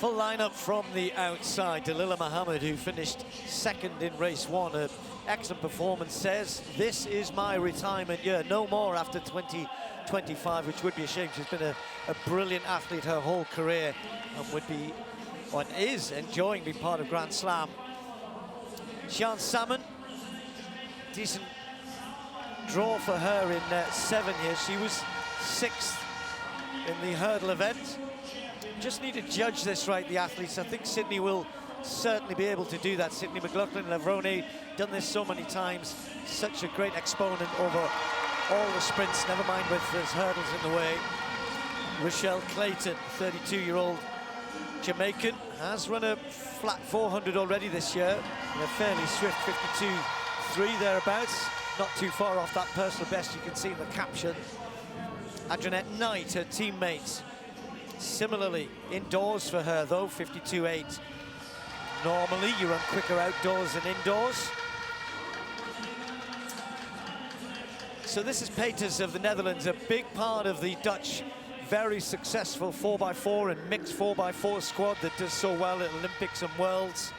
Full lineup from the outside. Dalilah Muhammad, who finished second in race one. An excellent performance, says, "This is my retirement year. No more after 2025, which would be a shame. She's been a brilliant athlete her whole career and would be, or is enjoying being part of Grand Slam. Sian Salmon, decent draw for her in 7 years. She was 6th in the hurdle event. Just need to judge this right, the athletes. I think Sydney will certainly be able to do that. Sydney McLaughlin-Levrone, done this so many times. Such a great exponent over all the sprints, never mind with there's hurdles in the way. Rochelle Clayton, 32-year-old Jamaican, has run a flat 400 already this year. A fairly swift 52.3 thereabouts. Not too far off that personal best, you can see in the caption. Adrianette Knight, her teammate, similarly indoors for her though, 52.8. Normally you run quicker outdoors than indoors. So this is Peters of the Netherlands, a big part of the Dutch very successful 4x4 and mixed 4x4 squad that does so well at Olympics and Worlds.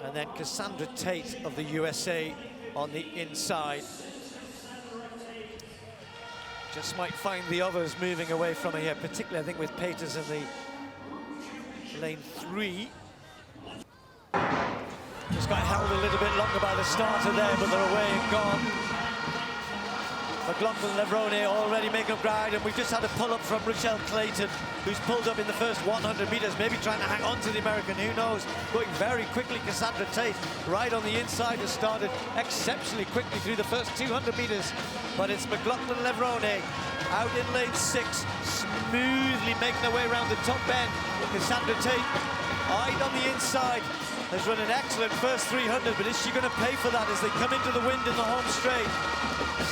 And then Cassandra Tate of the USA on the inside. Just might find the others moving away from her here, particularly I think with Peters in the lane 3. Just got held a little bit longer by the starter there, but they're away and gone. McLaughlin-Levrone already making ground, and we've just had a pull-up from Rochelle Clayton, who's pulled up in the first 100 meters, maybe trying to hang on to the American, who knows. Going very quickly, Cassandra Tate, right on the inside, has started exceptionally quickly through the first 200 meters. But it's McLaughlin-Levrone out in lane 6, smoothly making her way around the top bend. Cassandra Tate, right on the inside, has run an excellent first 300, but is she going to pay for that as they come into the wind in the home straight?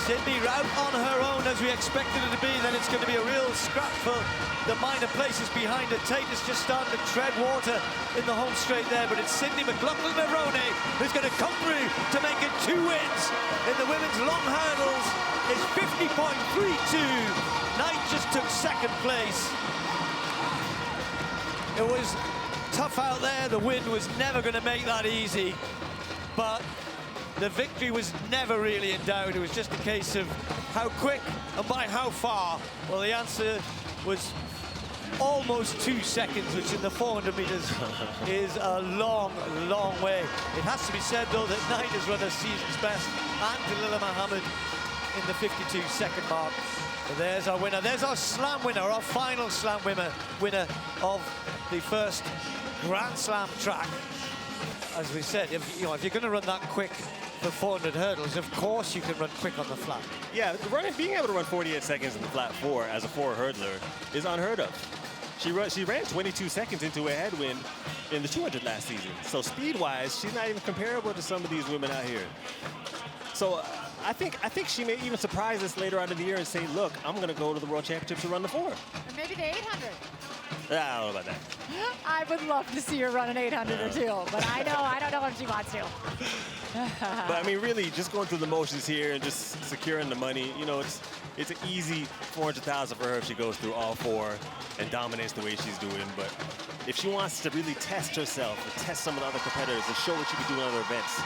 Sydney out on her own as we expected it to be, then it's going to be a real scrap for the minor places behind her. Tate is just starting to tread water in the home straight there, but it's Sydney McLaughlin-Levrone who's going to come through to make it 2 wins in the women's long hurdles. It's 50.32. Knight just took second place. It was tough out there. The wind was never going to make that easy, but the victory was never really in doubt. It was just a case of how quick and by how far. Well, the answer was almost 2 seconds, which in the 400 meters is a long, long way. It has to be said, though, that Knight has run her season's best, and Dalilah Muhammad in the 52-second mark. So there's our winner. There's our slam winner, our final slam winner of the first Grand Slam track. As we said, if you're going to run that quick for 400 hurdles, of course you can run quick on the flat. Yeah, being able to run 48 seconds in the flat 4 as a 4 hurdler is unheard of. She ran 22 seconds into a headwind in the 200 last season. So speed-wise, she's not even comparable to some of these women out here. So I think she may even surprise us later on in the year and say, look, I'm going to go to the World Championships to run the 4. Or maybe the 800. I don't know about that. I would love to see her run an 800 or 2, but I don't know if she wants to. But I mean, really, just going through the motions here and just securing the money, you know, it's an easy 400,000 for her if she goes through all 4 and dominates the way she's doing. But if she wants to really test herself and test some of the other competitors and show what she can do in other events,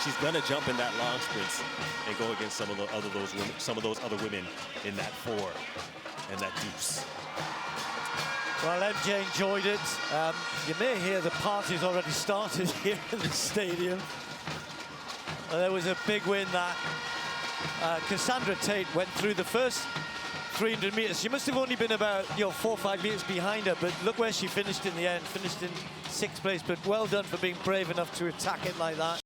she's gonna jump in that long sprints and go against some of those other women in that 4 and that deuce. Well, MJ enjoyed it. You may hear the party's already started here in the stadium. There was a big win that Cassandra Tate went through the first 300 meters. She must have only been about 4 or 5 meters behind her, but look where she finished in the end. Finished in 6th place, but well done for being brave enough to attack it like that.